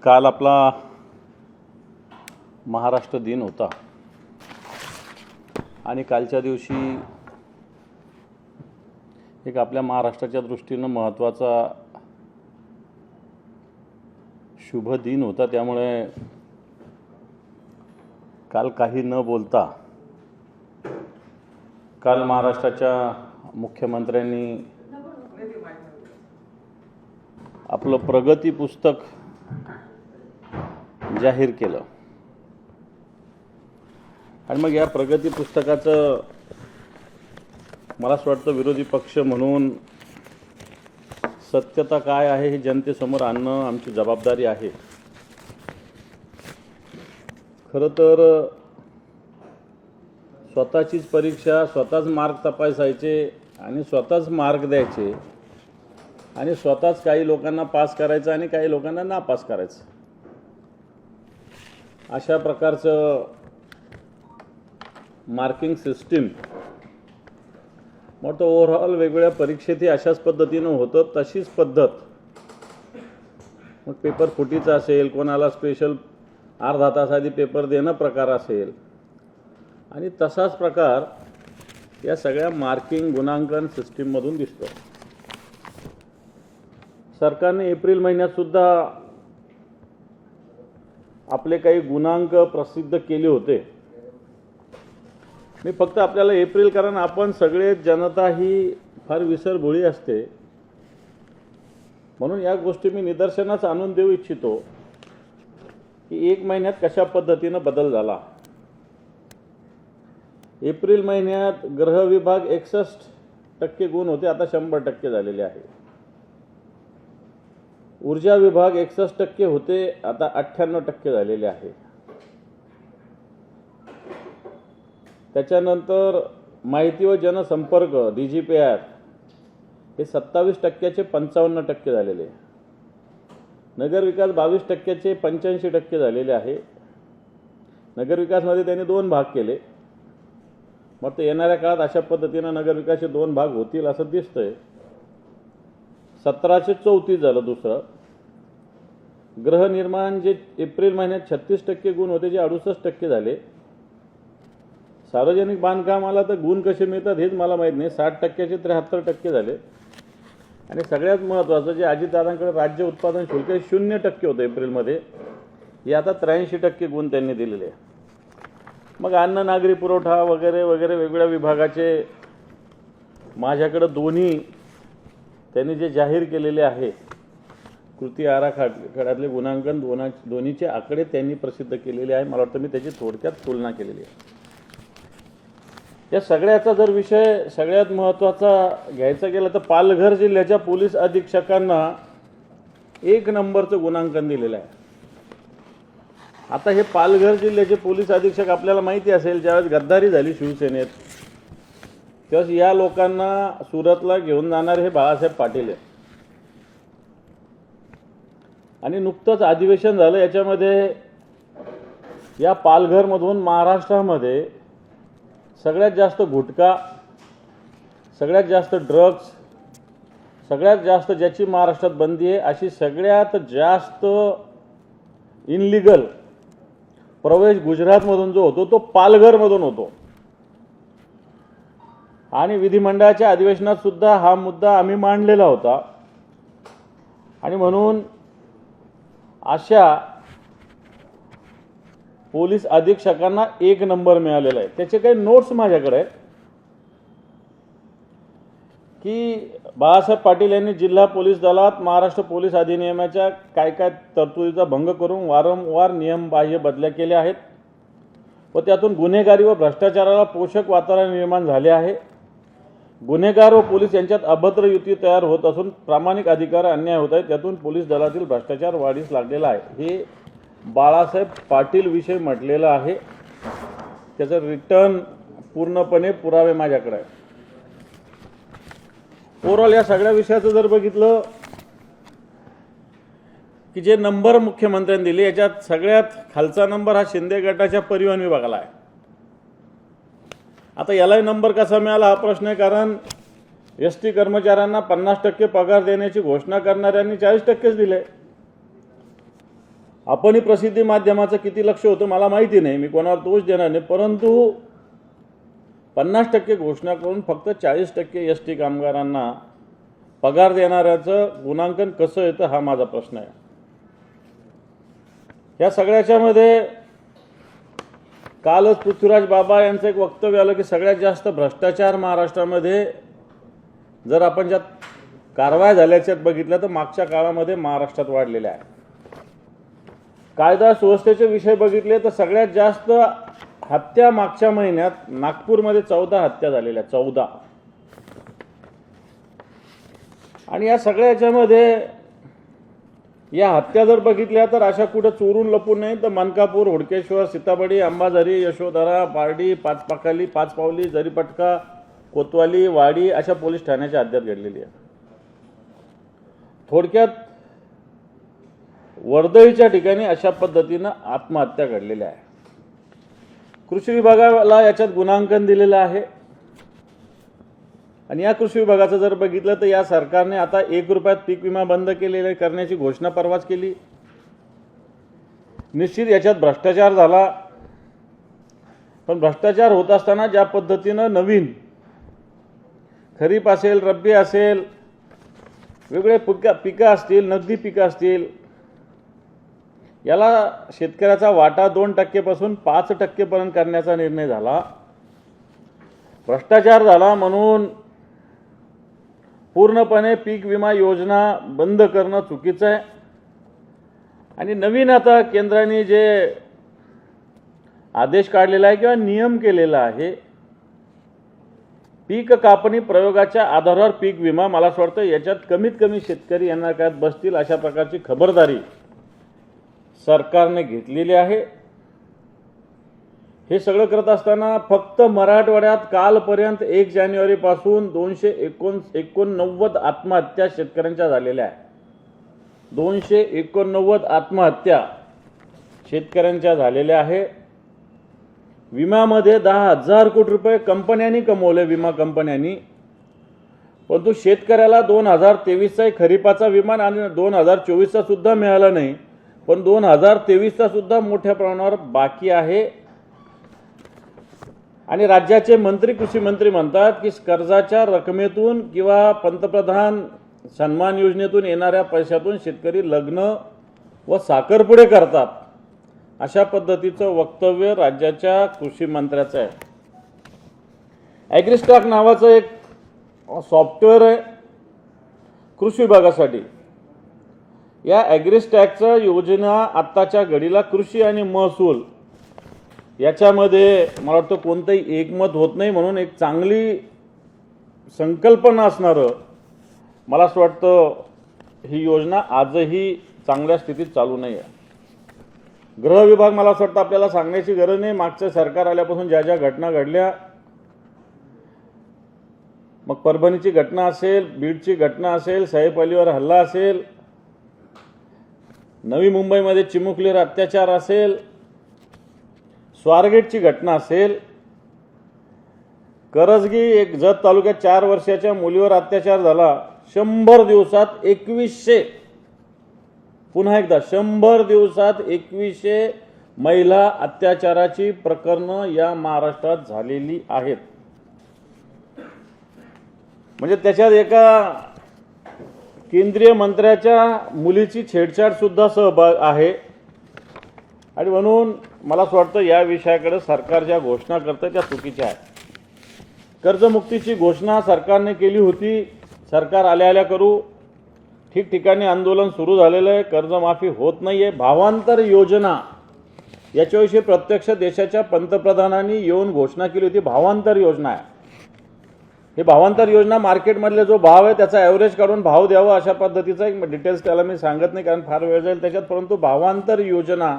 काल आपला महाराष्ट्र दिन होता आणि कालच्या दिवशी एक आपल्या महाराष्ट्राच्या दृष्टीनं महत्त्वाचा शुभ दिन होता। त्यामुळे काल काही न बोलता काल महाराष्ट्राच्या मुख्यमंत्र्यांनी आपलं प्रगती पुस्तक जाहीर केलं आणि मग या प्रगती पुस्तकाचं मला असं वाटतं विरोधी पक्ष म्हणून सत्यता काय आहे हे जनतेसमोर आणणं आमची जबाबदारी आहे। खरं तर स्वतःचीच परीक्षा स्वतःच मार्क तपासायचे आणि स्वतःच मार्क द्यायचे आणि स्वतःच काही लोकांना पास करायचं आणि काही लोकांना नापास करायचं, अशा प्रकारचं मार्किंग सिस्टीम मग तो ओव्हरऑल वेगवेगळ्या परीक्षेतही अशाच पद्धतीनं होतं। तशीच पद्धत मग पेपर फुटीचा असेल, कोणाला स्पेशल अर्धा तास आधी पेपर देणं प्रकार असेल आणि तसाच प्रकार या सगळ्या मार्किंग गुणांकन सिस्टीममधून दिसतो। सरकारने एप्रिल महिन्यात सुद्धा आपले काही गुणांक प्रसिद्ध केले होते। मी फक्त आपल्याला एप्रिल, कारण आपण सगळे जनता ही फार विसरभोळी असते म्हणून या गोष्टी मी निदर्शनास आणून देऊ इच्छितो की एक महिन्यात कशा पद्धतीनं बदल झाला। एप्रिल महिन्यात गृह विभाग 61% गुण होते, आता 100% झालेले आहे। ऊर्जा विभाग 61% होते, आता 98% झालेले आहे। त्याच्यानंतर माहिती व जनसंपर्क DGPR हे 27%चे 55% झालेले, नगरविकास 22%चे 85% झालेले आहे। नगरविकासमध्ये त्यांनी 2 भाग केले, मग ते येणाऱ्या काळात अशा पद्धतीनं नगरविकासचे 2 भाग होतील असं दिसतंय। 1734 झालं दुसरं। गृहनिर्माण जे एप्रिल महिन्यात 36% गुण होते, जे 68% झाले। सार्वजनिक बांधकामाला तर गुण कसे मिळतात हेच मला माहीत नाही, 60%चे 73% झाले। आणि सगळ्यात महत्त्वाचं जे अजितदादांकडे राज्य उत्पादन शुल्क 0% होतं एप्रिलमध्ये, हे आता 83% गुण त्यांनी दिलेले आहे। मग अन्न नागरी पुरवठा वगैरे वगैरे वेगवेगळ्या विभागाचे माझ्याकडे दोन्ही त्यांनी जे जाहीर केलेले आहे कृती आराखड्यातले गुणांकन दोन्हीचे आकडे त्यांनी प्रसिद्ध केलेले आहे। मला वाटतं मी त्याची थोडक्यात तुलना केलेली आहे। या सगळ्याचा जर विषय सगळ्यात महत्त्वाचा घ्यायचा गेला तर पालघर जिल्ह्याच्या पोलीस अधीक्षकांना 1 नंबरचं गुणांकन दिलेलं आहे। आता हे पालघर जिल्ह्याचे पोलीस अधीक्षक आपल्याला माहिती असेल, ज्यावेळेस गद्दारी झाली शिवसेनेत तेव्हा या लोकांना सुरतला घेऊन जाणारे हे बाळासाहेब पाटील आहे आणि नुकतंच अधिवेशन झालं। याच्यामध्ये या पालघरमधून महाराष्ट्रामध्ये सगळ्यात जास्त गुटखा, सगळ्यात जास्त ड्रग्ज, सगळ्यात जास्त ज्याची महाराष्ट्रात बंदी आहे अशी सगळ्यात जास्त इनलिगल प्रवेश गुजरातमधून जो होतो तो पालघरमधून होतो। आणि विधिमंडळाच्या अधिवेशनात सुद्धा हा मुद्दा आम्ही मांडलेला होता आणि म्हणून अशा पोलीस अधीक्षकांना 1 नंबर मिळालेला आहे। त्याचे काही नोट्स माझ्याकडे आहेत की बाळासाहेब पाटील यांनी जिल्हा पोलीस दलात महाराष्ट्र पोलीस अधिनियमाच्या काय काय तरतुदीचा भंग करून वारंवार नियमबाह्य बदल्या केल्या आहेत व त्यातून गुन्हेगारी व भ्रष्टाचाराला पोषक वातावरण निर्माण झाले आहे। गुन्हेगार व पोलीस यांच्यात अभद्र युती तयार होत असून प्रामाणिक अधिकार अन्याय होत आहे, त्यातून पोलीस दलातील भ्रष्टाचार वाढीस लागलेला आहे। हे बाळासाहेब पाटील विषय म्हटलेलं आहे, त्याचं रिटर्न पूर्णपणे पुरावे माझ्याकडे आहे। ओव्हरऑल या सगळ्या विषयाचं जर बघितलं की जे नंबर मुख्यमंत्र्यांनी दिले याच्यात सगळ्यात खालचा नंबर हा शिंदे गटाच्या परिवहन विभागाला आहे। आता यालाही नंबर कसा मिळाला हा प्रश्न आहे, कारण एसटी कर्मचाऱ्यांना 50% पगार देण्याची घोषणा करणाऱ्यांनी 40%च दिले। आपणही प्रसिद्धी माध्यमाचं किती लक्ष होतं मला माहिती नाही, मी कोणावर दोष देणार नाही, परंतु 50% घोषणा करून फक्त 40% एस.टी. कामगारांना पगार देणाऱ्याचं गुणांकन कसं येतं हा माझा प्रश्न आहे. या सगळ्याच्यामध्ये कालच पृथ्वीराज बाबा यांचं एक वक्तव्य आलं की सगळ्यात जास्त भ्रष्टाचार महाराष्ट्रामध्ये जर आपण ज्यात कारवाया झाल्याच्यात बघितलं तर मागच्या काळामध्ये महाराष्ट्रात वाढलेल्या आहे. कायदा सुव्यवस्थेचे विषय बघितले तर सगळ्यात जास्त हत्या मागच्या महिन्यात नागपूरमध्ये 14 हत्या झालेल्या, 14. आणि या सगळ्या याच्यामध्ये या हत्या जर बघितल्या तर अशा कुठं चोरून लपून नाही तर मनकापूर, हुडकेश्वर, सीताबडी, अंबाझरी, यशोधरा, पारडी, पाचपाखाली, पाचपावली, जरीपटका, कोतवाली, वाडी अशा पोलीस ठाण्याच्या हद्यात घडलेली आहे. थोडक्यात वर्दळीच्या ठिकाणी अशा पद्धतीनं आत्महत्या घडलेल्या आहे. कृषी विभागाला याच्यात गुणांकन दिलेलं आहे. आणि या कृषी विभागाचं जर बघितलं तर या सरकारने आता 1 रुपयात पीक विमा बंद केलेला करण्याची घोषणा परवाच केली. निश्चित याच्यात भ्रष्टाचार झाला, पण भ्रष्टाचार होत असताना ज्या पद्धतीनं नवीन खरीप असेल, रब्बी असेल, वेगळे पिकं असतील, नगदी पिकं असतील, याला शेतकऱ्याचा वाटा 2% पासून 5% पर्यंत करण्याचा निर्णय झाला. भ्रष्टाचार झाला म्हणून पूर्णपणे पीक विमा योजना बंद करणं चुकीचं आहे. आणि नवीन आता केंद्राने जे आदेश काढलेला आहे किंवा नियम केलेला आहे, पीक कापणी प्रयोगाच्या आधारावर पीक विमा, मला असं वाटतं याच्यात कमीत कमी शेतकरी यांना काय बसतील अशा प्रकारची खबरदारी सरकारने घेतलेली आहे. हे सगळं करत असताना फक्त मराठवाड्यात कालपर्यंत 1 जानेवारीपासून 289 आत्महत्या शेतकऱ्यांच्या झालेल्या आहे. 289 आत्महत्या शेतकऱ्यांच्या झालेल्या आहे. विम्यामध्ये 10,000 कोटी रुपये कंपन्यांनी कमवले, विमा कंपन्यांनी, परंतु शेतकऱ्याला 2023चा खरीपाचा विमा आणि 2024चा सुद्धा मिळाला नाही, पण 2023चा सुद्धा मोठ्या प्रमाणावर बाकी आहे. आणि राज्याचे मंत्री, कृषी मंत्री म्हणतात की कर्जाच्या रकमेतून किंवा पंतप्रधान सन्मान योजनेतून येणाऱ्या पैशातून शेतकरी लग्न व साखरपुडे करतात, अशा पद्धतीचं वक्तव्य राज्याच्या कृषी मंत्र्याचं आहे. ॲग्रिस्टॉक नावाचं एक सॉफ्टवेअर आहे कृषी विभागासाठी. या ॲग्रिस्टॅकचं योजना आत्ताच्या घडीला कृषी आणि महसूल याच्यामध्ये मला वाटतं कोणतंही एकमत होत नाही, म्हणून एक चांगली संकल्पना असणारं मला असं वाटतं ही योजना आजही चांगल्या स्थितीत चालू नाही आहे. गृह विभाग मला असं वाटतं आपल्याला सांगण्याची गरज नाही. मागचं सरकार आल्यापासून ज्या ज्या घटना घडल्या, मग परभणीची घटना असेल, बीडची घटना असेल, साहेब अलीवर हल्ला असेल, नवी मुंबईमध्ये चिमुकलीवर अत्याचार असेल, स्वारगेटची घटना असेल, करजगी एक जत तालुक्यात 4 वर्षाच्या मुलीवर अत्याचार झाला, 100 दिवसात 2100, पुन्हा एकदा 100 दिवसात 2100 महिला अत्याचाराची प्रकरणं या महाराष्ट्रात झालेली आहेत. म्हणजे त्याच्यात एका केंद्रीय मंत्र्याच्या मुलीची छेडछाड सुद्धा सहभाग आहे. आणि म्हणून मला असं वाटतं या विषयाकडे सरकार ज्या घोषणा करतं त्या चुकीच्या आहेत. कर्जमुक्तीची घोषणा सरकारने केली होती, सरकार आल्या करू, ठिकठिकाणी आंदोलन सुरू झालेलं आहे, कर्जमाफी होत नाही आहे. भावांतर योजना याच्याविषयी प्रत्यक्ष देशाच्या पंतप्रधानांनी येऊन घोषणा केली होती. भावांतर योजना आहे, हे भावांतर योजना मार्केटमधले जो भाव आहे त्याचा ॲव्हरेज काढून भाव द्यावा अशा पद्धतीचा एक डिटेल्स त्याला मी सांगत नाही कारण फार वेळ जाईल त्याच्यात. परंतु भावांतर योजना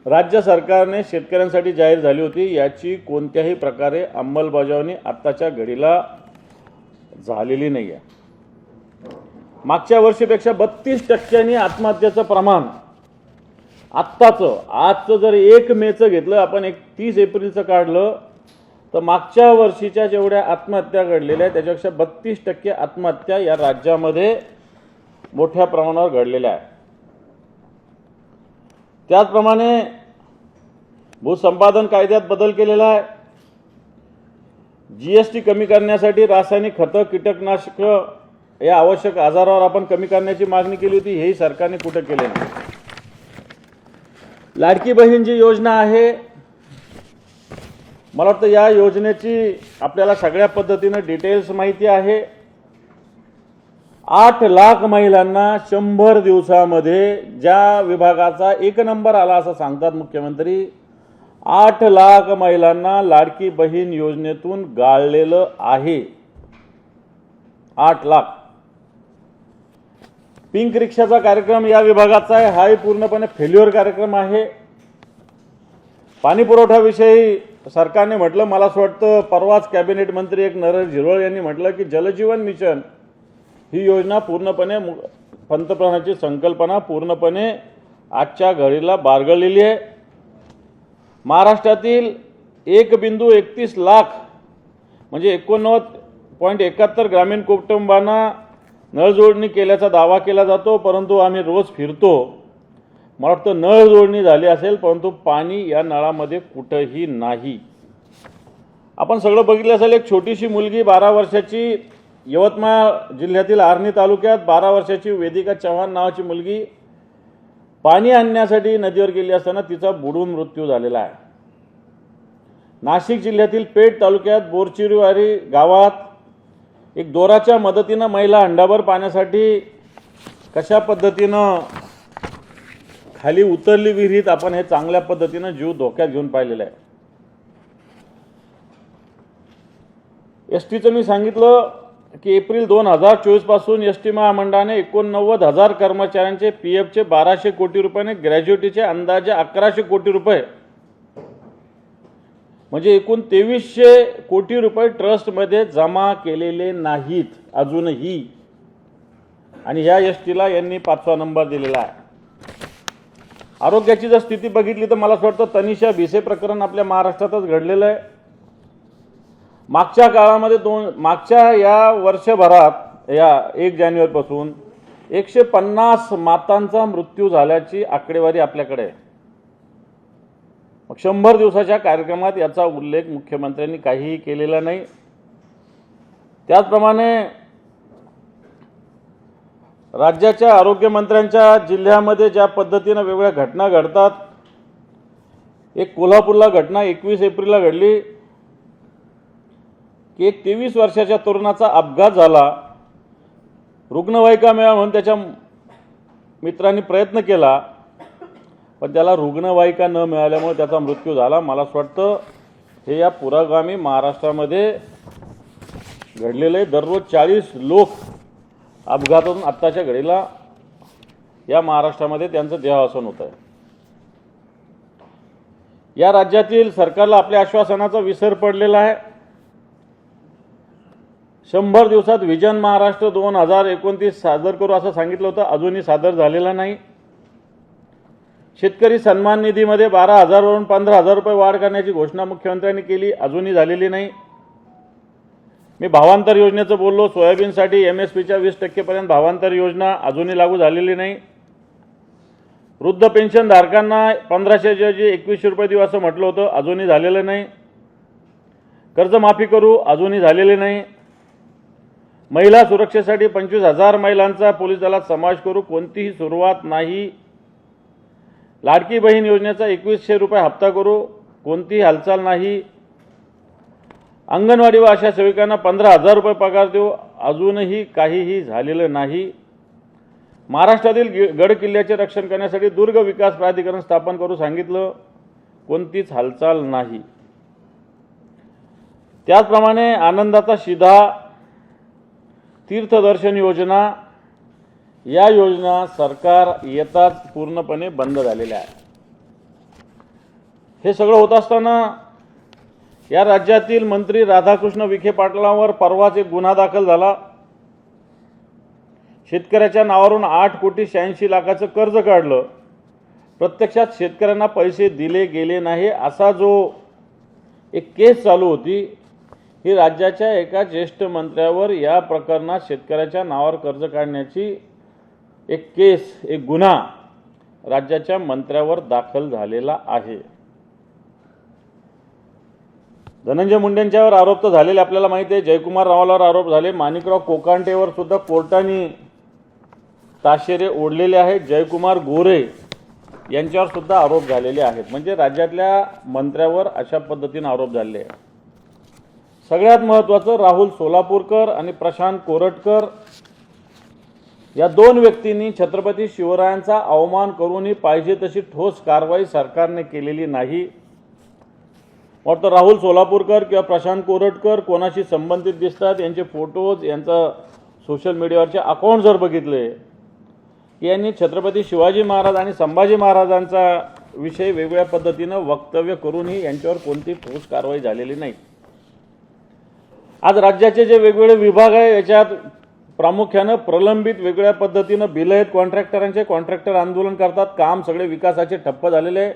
राज्य सरकारने शेतकऱ्यांसाठी जाहीर झाली होती, याची कोणत्याही प्रकारे अंमलबजावणी आत्ताच्या घडीला झालेली नाही आहे. मागच्या वर्षीपेक्षा 32% आत्महत्येचं प्रमाण आजचं जर 1 मेचं घेतलं आपण, 30 एप्रिलचं काढलं तर मागच्या वर्षीच्या जेवढ्या आत्महत्या घडलेल्या आहेत त्याच्यापेक्षा 32% आत्महत्या या राज्यामध्ये मोठ्या प्रमाणावर घडलेल्या आहेत. त्याचप्रमाणे भूसंपादन कायद्यात बदल केलेला आहे। जीएसटी कमी करण्यासाठी रासायनिक खतं, कीटकनाशक या आवश्यक आजारावर आपण कमी करण्याची मागणी केली होती, हेही सरकारने कुठं केले नाही। लाडकी बहीण जी योजना आहे, मला वाटतं या योजनेची आपल्याला सगळ्या पद्धतीनं डिटेल्स माहिती आहे। 8 लाख महिलांना 100 दिवसामध्ये ज्या विभागाचा 1 नंबर आला असं सांगतात मुख्यमंत्री, 8 लाख महिलांना लाडकी बहीण योजनेतून गाळलेलं आहे। 8 लाख। पिंक रिक्षाचा कार्यक्रम या विभागाचा आहे, हाही पूर्णपणे फेल्युअर कार्यक्रम आहे। पाणी पुरवठ्याविषयी सरकारने म्हटलं, मला असं वाटतं परवाच कॅबिनेट मंत्री एक नरेश झिरोळ यांनी म्हटलं की जलजीवन मिशन ही योजना पूर्णपणे पंतप्रधानांची संकल्पना पूर्णपणे आजच्या घडीला बारगळलेली आहे। महाराष्ट्रातील 1.31 लाख म्हणजे 89.71 ग्रामीण कुटुंबांना नळ जोडणी केल्याचा दावा केला जातो, परंतु आम्ही रोज फिरतो, मला वाटतं नळ जोडणी झाली असेल परंतु पाणी या नळामध्ये कुठंही नाही। आपण सगळं बघितलं असेल, एक छोटीशी मुलगी 12 वर्षाची, यवतमाळ जिल्ह्यातील आर्णी तालुक्यात 12 वर्षाची वेदिका चव्हाण नावाची मुलगी पाणी आणण्यासाठी नदीवर गेली असताना तिचा बुडून मृत्यू झालेला आहे। नाशिक जिल्ह्यातील पेठ तालुक्यात बोरचिरीवारी गावात एक दोराच्या मदतीनं महिला हंडाभर पाण्यासाठी कशा पद्धतीनं खाली उतरली विहिरीत, आपण हे चांगल्या पद्धतीनं जीव धोक्यात घेऊन पाहिलेलं आहे। एसटीचं मी सांगितलं की एप्रिल 2024 पासून एसटी महामंडळाने 89,000 कर्मचाऱ्यांचे पीएफचे 1200 कोटी रुपये, ग्रॅज्युएटीचे अंदाजे 1100 कोटी रुपये म्हणजे एकूण 2300 कोटी रुपये ट्रस्टमध्ये जमा केलेले नाहीत अजूनही, आणि ह्या एसटीला यांनी 5वा नंबर दिलेला आहे। आरोग्याची जर स्थिती बघितली तर मला असं वाटतं तनिषा भिसे प्रकरण आपल्या महाराष्ट्रातच घडलेलं आहे। मागच्या काळामध्ये मागच्या या वर्षभरात या 1 जानेवारीपासून 150 मातांचा मृत्यू झाल्याची आकडेवारी आपल्याकडे आहे। मग 100 दिवसाच्या कार्यक्रमात याचा उल्लेख मुख्यमंत्र्यांनी काहीही केलेला नाही। त्याचप्रमाणे राज्याच्या आरोग्यमंत्र्यांच्या जिल्ह्यामध्ये ज्या पद्धतीने वेगवेगळ्या घटना घडतात, एक कोल्हापूरला घटना 21 एप्रिलला घडली की एक 23 वर्षाच्या तरुणाचा अपघात झाला, रुग्णवाहिका मिळावी म्हणून त्याच्या मित्रांनी प्रयत्न केला पण त्याला रुग्णवाहिका न मिळाल्यामुळे त्याचा मृत्यू झाला। मला असं वाटतं हे या पुरोगामी महाराष्ट्रामध्ये घडलेले आहे। दररोज 40 लोक अपघातातून आत्ताच्या घडीला या महाराष्ट्रामध्ये त्यांचं देहावसान होत आहे। या राज्यातील सरकारला आपल्या आश्वासनाचा विसर पडलेला आहे। 100 दिवसात विजन महाराष्ट्र 2029 सादर करू असं सांगितलं होतं, अजूनही सादर झालेला नाही। शेतकरी सन्मान निधीमध्ये 12,000 वरून 15,000 रुपये वाढ करण्याची घोषणा मुख्यमंत्र्यांनी केली, अजूनही झालेली नाही। मी भावांतर योजनेचं बोललो, सोयाबीनसाठी MSPच्या 20% पर्यंत भावांतर योजना अजूनही लागू झालेली नाही। वृद्ध पेन्शन धारकांना 1500 ऐवजी 2100 रुपये देऊ असं म्हटलं होतं, अजूनही झालेलं नाही। कर्जमाफी करू, अजूनही झालेले नाही। महिला सुरक्षेसाठी 25,000 महिलांचा पोलीस दलात समावेश करू, कोणतीही सुरुवात नाही। लाडकी बहीण योजनेचा 2100 रुपये हप्ता करू, कोणतीही हालचाल नाही। अंगणवाडी व आशा सेविकांना 15,000 रुपये पगार देऊ, अजूनही काहीही झालेलं नाही। महाराष्ट्रातील गड किल्ल्याचे रक्षण करण्यासाठी दुर्ग विकास प्राधिकरण स्थापन करू सांगितलं, कोणतीच हालचाल नाही। त्याचप्रमाणे आनंदाचा शिधा, तीर्थदर्शन योजना, या योजना सरकार येताच पूर्णपणे बंद झालेल्या आहेत। हे सगळं होत असताना या राज्यातील मंत्री राधाकृष्ण विखे पाटलांवर परवाच एक गुन्हा दाखल झाला। शेतकऱ्याच्या नावावरून 8,86,00,000 कर्ज काढलं, प्रत्यक्षात शेतकऱ्यांना पैसे दिले गेले नाही असा जो एक केस चालू होती, ही राज्याच्या एका ज्येष्ठ मंत्र्यावर या प्रकरणात शेतकऱ्याच्या नावावर कर्ज काढण्याची एक केस, एक गुन्हा राज्याच्या मंत्र्यावर दाखल झालेला आहे। धनंजय मुंडेंच्यावर आरोप तर झालेले आपल्याला माहिती आहे, जयकुमार रावलावर आरोप झाले, माणिकराव कोकांटेवर सुद्धा कोर्टाने ताशेरे ओढलेले आहेत, जयकुमार गोरे यांच्यावर सुद्धा आरोप झालेले आहेत। म्हणजे राज्यातल्या मंत्र्यावर अशा पद्धतीने आरोप झाले आहेत। सगळ्यात महत्त्वाचं, राहुल सोलापूरकर आणि प्रशांत कोरटकर या दोन व्यक्तींनी छत्रपती शिवरायांचा अवमान करूनही पाहिजे तशी ठोस कारवाई सरकारने केलेली नाही। वाटतं राहुल सोलापूरकर किंवा प्रशांत कोरटकर कोणाशी संबंधित दिसतात, यांचे फोटोज, यांचा सोशल मीडियावरचे अकाउंट जर बघितले, यांनी छत्रपती शिवाजी महाराज आणि संभाजी महाराजांचा विषय वेगळ्या पद्धतीनं वक्तव्य करूनही यांच्यावर कोणती ठोस कारवाई झालेली नाही। आज राज्याचे जे वेगवेगळे विभाग आहे याच्यात प्रामुख्यानं प्रलंबित वेगळ्या पद्धतीनं बिल आहेत कॉन्ट्रॅक्टरांचे, कॉन्ट्रॅक्टर आंदोलन करतात, काम सगळे विकासाचे ठप्प झालेले आहे।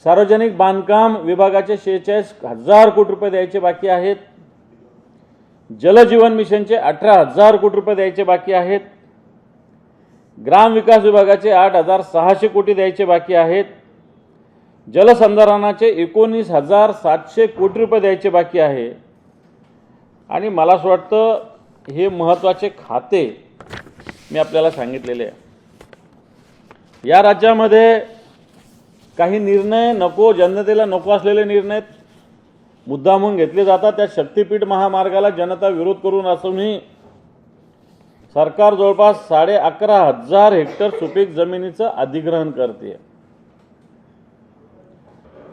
सार्वजनिक बांधकाम विभागाचे 46,000 कोटी रुपये द्यायचे बाकी आहेत, जलजीवन मिशनचे 18,000 कोटी रुपये द्यायचे बाकी आहेत, ग्राम विकास विभागाचे 8,600 कोटी द्यायचे बाकी आहेत, जलसंधारणाचे 19,700 कोटी रुपये द्यायचे बाकी आहे। आणि मला असं वाटतं हे महत्त्वाचे खाते मी आपल्याला सांगितलेले आहे। या राज्यामध्ये काही निर्णय नको, जनतेला नको असलेले निर्णय मुद्दामून घेतले जातात। त्या शक्तीपीठ महामार्गाला जनता विरोध करून असूनही सरकार जवळपास 11,500 हेक्टर सुपीक जमिनीचं अधिग्रहण करते।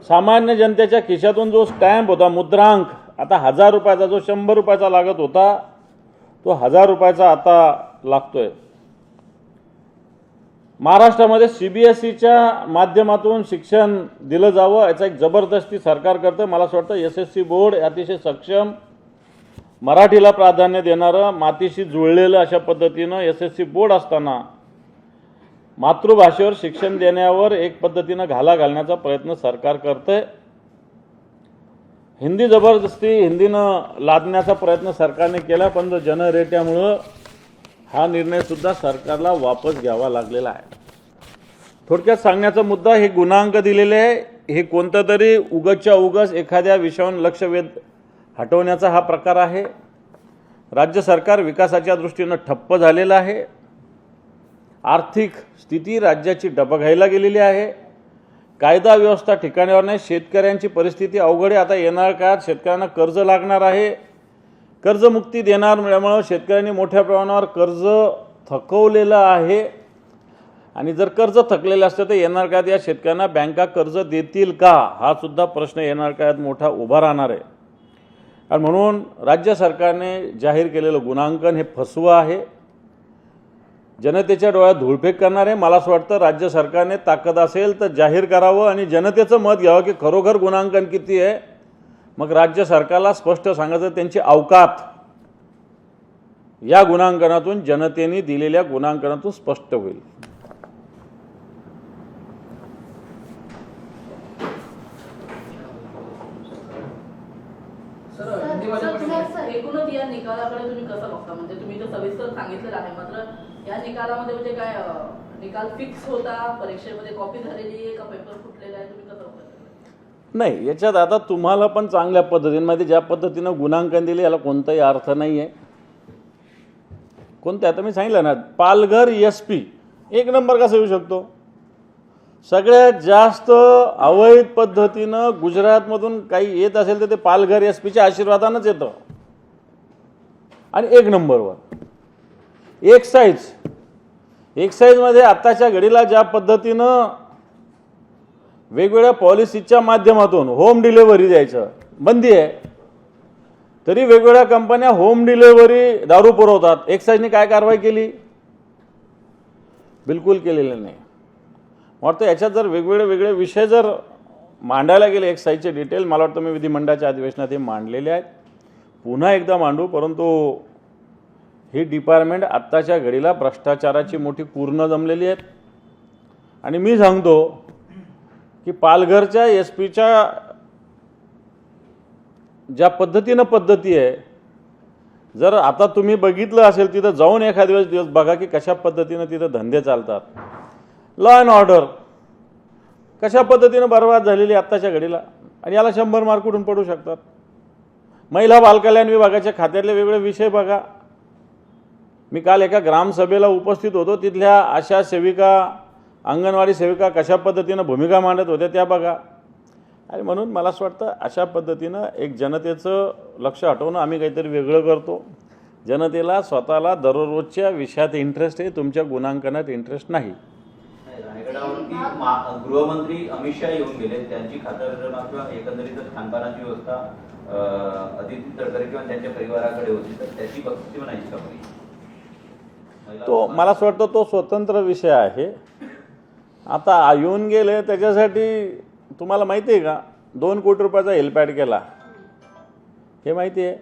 सामान्य जनतेच्या खिशातून जो स्टॅम्प होता, मुद्रांक, आता 1,000 रुपयाचा जो 100 रुपयाचा लागत होता तो 1,000 रुपयाचा आता लागतोय। महाराष्ट्रामध्ये CBSEच्या माध्यमातून शिक्षण दिलं जावं याचा एक जबरदस्ती सरकार करतं। मला असं वाटतं SSC बोर्ड अतिशय सक्षम, मराठीला प्राधान्य देणारं, मातीशी जुळलेलं अशा पद्धतीनं SSC बोर्ड असताना मातृभाषेवर शिक्षण देण्यावर एक पद्धतीनं घाला घालण्याचा प्रयत्न सरकार करतंय। हिंदी जबरदस्ती हिंदीनं लादण्याचा प्रयत्न सरकारने केला, पण जनरेट्यामुळं हा निर्णय सुद्धा सरकारला वापस घ्यावा लागलेला आहे। थोडक्यात सांगण्याचा मुद्दा, हे गुणांक दिलेले आहे, हे कोणतं तरी उगाचच्या उगाच एखाद्या विषयावर लक्ष हटवण्याचा हा प्रकार आहे। राज्य सरकार विकासाच्या दृष्टीनं ठप्प झालेलं आहे, आर्थिक स्थिती राज्याची डबघाईला गेलेली आहे, कायदा व्यवस्था ठिकाणावर नाही, शेतकऱ्यांची परिस्थिती अवघड आहे। आता येणाऱ्या काळात शेतकऱ्यांना कर्ज लागणार आहे, कर्जमुक्ती देण्यामुळे शेतकऱ्यांनी मोठ्या प्रमाणावर कर्ज थकवलेलं आहे आणि जर कर्ज थकलेलं असतं तर येणाऱ्या काळात या शेतकऱ्यांना बँका कर्ज देतील का, हा सुद्धा प्रश्न येणाऱ्या काळात मोठा उभा राहणार आहे। आणि म्हणून राज्य सरकारने जाहीर केलेलं गुणांकन हे फसवं आहे, जनतेच्या डोळ्यात धूळफेक करणार आहे। मला असं वाटतं राज्य सरकारने ताकद असेल तर जाहीर करावं आणि जनतेचं मत घ्यावं की खरोखर गुणांकन किती आहे। मग राज्य सरकारला स्पष्ट सांगायचं त्यांची अवकात या गुणांकनातून, जनतेने दिलेल्या गुणांकनातून स्पष्ट होईल। एकूणच या निकालाकडे तुम्ही कसं बघता? म्हणजे तुम्ही तर सविस्तर सांगितलेलं आहे, मात्र या निकालामध्ये म्हणजे काय निकाल फिक्स होता, परीक्षेमध्ये कॉपी झालेली आहे का पेपर फुटलेला आहे, तुम्ही कसं बघता? नाही, याच्यात आता तुम्हाला पण चांगल्या पद्धतीने ज्या पद्धतीनं गुणांकन दिले याला कोणताही अर्थ नाही आहे। कोणते आता मी सांगितलं ना, पालघर SP 1 नंबर कसा येऊ शकतो? सगळ्यात जास्त अवैध पद्धतीनं गुजरातमधून काही येत असेल तर ते पालघर SPच्या आशीर्वादानंच येतं आणि 1 नंबरवर। एक्साईजमध्ये आत्ताच्या घडीला ज्या पद्धतीनं वेगवेगळ्या पॉलिसीच्या माध्यमातून होम डिलिव्हरी द्यायचं बंदी आहे, तरी वेगवेगळ्या कंपन्या होम डिलिव्हरी दारू पुरवतात। एक्साईजने काय कारवाई केली? बिलकुल केलेली नाही। वाटतं याच्यात जर वेगवेगळे विषय जर मांडायला गेले एक्साईजचे डिटेल, मला वाटतं मी विधिमंडळाच्या अधिवेशनात हे मांडलेले आहेत, पुन्हा एकदा मांडू, परंतु ही डिपार्टमेंट आत्ताच्या घडीला भ्रष्टाचाराची मोठी पूर्ण जमलेली आहेत। आणि मी सांगतो की पालघरच्या SPच्या ज्या पद्धती आहे, जर आता तुम्ही बघितलं असेल तिथं जाऊन एखाद्या दिवस बघा की कशा पद्धतीनं तिथं धंदे चालतात। लॉ अँड ऑर्डर कशा पद्धतीनं बर्बाद झालेली आत्ताच्या घडीला, आणि याला 100 मार्क कुठून पडू शकतात. महिला बालकल्याण विभागाच्या खात्यातले वेगळे विषय बघा. मी काल एका ग्रामसभेला उपस्थित होतो, तिथल्या आशा सेविका, अंगणवाडी सेविका कशा पद्धतीनं भूमिका मांडत होत्या त्या बघा. आणि म्हणून मला असं वाटतं अशा पद्धतीनं एक जनतेचं लक्ष हटवणं आम्ही काहीतरी वेगळं करतो. जनतेला स्वतःला दररोजच्या विषयात इंटरेस्ट आहे, तुमच्या गुणांकनात इंटरेस्ट नाही. रायगडावरती गृहमंत्री अमित शहा येऊन गेले, त्यांची खातरजमा किंवा एकंदरीतच खानपानाची व्यवस्था अदिती तडकरे किंवा त्यांच्या परिवाराकडे होती, तर त्याची बक्षीस म्हणायची का तो मला असं वाटतं तो स्वतंत्र विषय आहे. आता येऊन गेले त्याच्यासाठी तुम्हाला माहिती आहे का 2 कोटी रुपयाचा हेल्पॅड केला, हे माहिती आहे.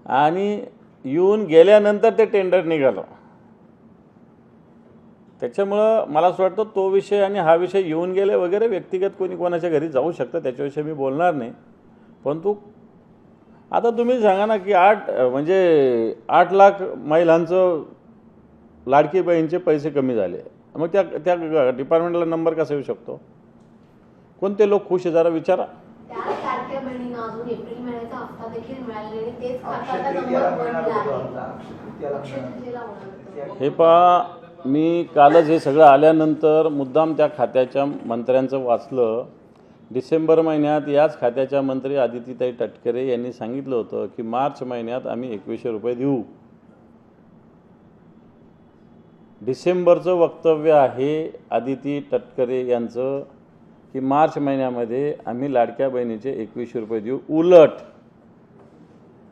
आणि येऊन गेल्यानंतर ते टेंडर निघालं. त्याच्यामुळं मला असं वाटतं तो विषय आणि हा विषय येऊन गेले वगैरे व्यक्तिगत कोणी कोणाच्या घरी जाऊ शकतं, त्याच्याविषयी मी बोलणार नाही. परंतु आता तुम्ही सांगा ना की 8 लाख महिलांचं लाडकी बहीणचे पैसे कमी झाले, मग त्या डिपार्टमेंटला नंबर कसा येऊ शकतो? कोणते लोक खुश आहे जरा विचारा. त्या लाडक्या बहिणींना अजून एप्रिल महिन्याचा हप्ता देखील मिळालेला नाही, तेच खाता आता नंबर 1 ला आहे. अक्षय तृतीयेला होणार होतं. हे पहा, मी कालच हे सगळं आल्यानंतर मुद्दाम त्या खात्याच्या मंत्र्यांचं वाचलं. डिसेंबर महिन्यात याच खात्याच्या मंत्री आदितीताई तटकरे यांनी सांगितलं होतं की मार्च महिन्यात आम्ही 2100 रुपये देऊ. डिसेंबरचं वक्तव्य आहे आदिती तटकरे यांचं की मार्च महिन्यामध्ये आम्ही लाडक्या बहिणीचे 2100 रुपये देऊ. उलट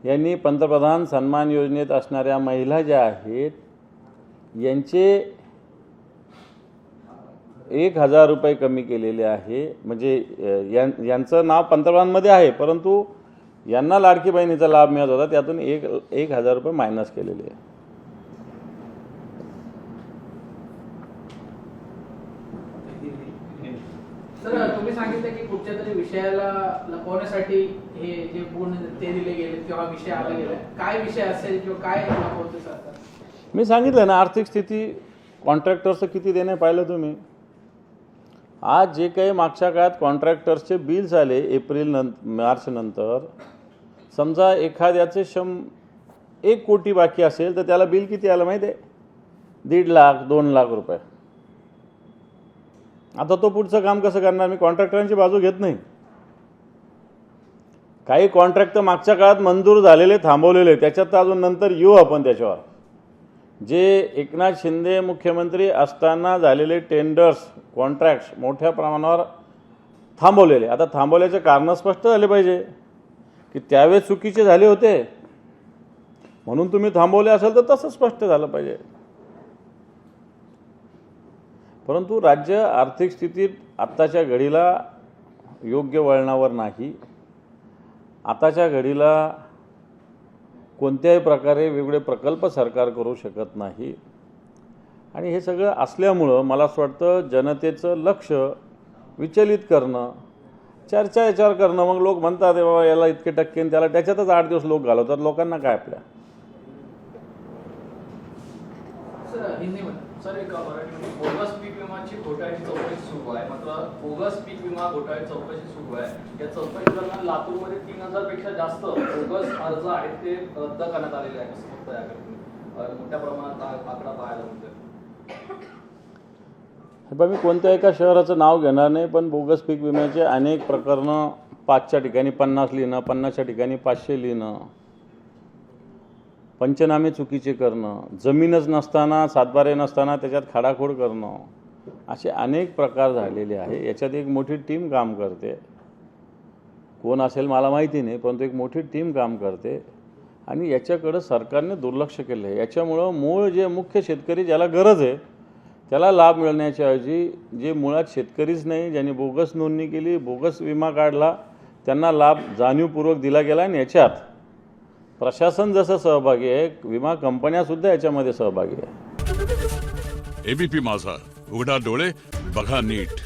यांनी पंतप्रधान सन्मान योजनेत असणाऱ्या महिला ज्या आहेत यांचे 1000 रुपये कमी केलेले आहे. म्हणजे यांचं नाव पंतप्रधानमध्ये आहे, परंतु यांना लाडकी बहिणीचा लाभ मिळत होता, त्यातून 1000 रुपये मायनस केलेले आहे. सर, तुम्ही सांगितलं की कुठच्या तरी विषयाला लपवण्यासाठी हे जे गुण ते दिले गेले किंवा विषय आला गेला, काय विषय असेल किंवा काय लपवते सरकार? मी सांगितलं ना, आर्थिक स्थिती कॉन्ट्रॅक्टर्सचं किती देणे पाहिलं तुम्ही. आज जे काही मागच्या काळात कॉन्ट्रॅक्टर्सचे बिल्स आले मार्च नंतर, समजा एखाद्याचे 1 कोटी बाकी असेल तर त्याला बिल किती आलं माहिती आहे? 1.5 लाख 2 लाख रुपये. आता तो पुढचं काम कसं करणार? मी कॉन्ट्रॅक्टरांची बाजू घेत नाही. काही कॉन्ट्रॅक्ट तर मागच्या काळात मंजूर झालेले थांबवलेले, त्याच्यात तर अजून नंतर येऊ आपण त्याच्यावर. जे एकनाथ शिंदे मुख्यमंत्री असताना झालेले टेंडर्स कॉन्ट्रॅक्ट्स मोठ्या प्रमाणावर थांबवलेले, आता थांबवल्याचे कारणं स्पष्ट झाले पाहिजे की त्यावेळेस चुकीचे झाले होते म्हणून तुम्ही थांबवले असेल तर तसं स्पष्ट झालं पाहिजे. परंतु राज्य आर्थिक स्थितीत आत्ताच्या घडीला योग्य वळणावर नाही. आताच्या घडीला कोणत्याही प्रकारे वेगळे प्रकल्प सरकार करू शकत नाही. आणि हे सगळं असल्यामुळं मला असं वाटतं जनतेचं लक्ष विचलित करणं, चर्चा याच्यावर करणं. मग लोक म्हणतात बाबा याला इतके टक्के आणि त्याला, त्याच्यातच 8 दिवस लोक घालवतात. लोकांना काय आपल्या सर एक मराठीमध्ये बोगस पीक विमाची घोटाळ्याची चौकशी सुरू आहे. मात्र बोगस पीक विमा घोटाळ्याची चौकशी सुरू आहे. या चौकशी दरम्यान लातूरमध्ये 3000 पेक्षा जास्त बोगस अर्ज आहेत ते रद्द करण्यात आलेले आहेत. कसं बघता याकडे? मोठ्या प्रमाणात आकडा पाहायला मिळतोय. मी कोणत्या एका शहराचं नाव घेणार नाही, पण बोगस पीक विम्याचे अनेक प्रकरणं 5च्या ठिकाणी 50 लिहिणं, 50च्या ठिकाणी 500 लिहिणं, पंचनामे चुकीचे करणं, जमीनच नसताना, सातबारे नसताना त्याच्यात खाडाखोड करणं, असे अनेक प्रकार झालेले आहे. याच्यात एक मोठी टीम काम करते. कोण असेल मला माहिती नाही, परंतु एक मोठी टीम काम करते आणि याच्याकडं सरकारने दुर्लक्ष केलं आहे. याच्यामुळं मूळ जे मुख्य शेतकरी ज्याला गरज आहे त्याला लाभ मिळण्याच्या ऐवजी जे मुळात शेतकरीच नाही, ज्यांनी बोगस नोंदणी केली, बोगस विमा काढला, त्यांना लाभ जाणीवपूर्वक दिला गेला. आणि याच्यात प्रशासन जसं सहभागी आहे, विमा कंपन्यासुद्धा याच्यामध्ये सहभागी आहे. एबीपी माझा, उघडा डोळे बघा नीट.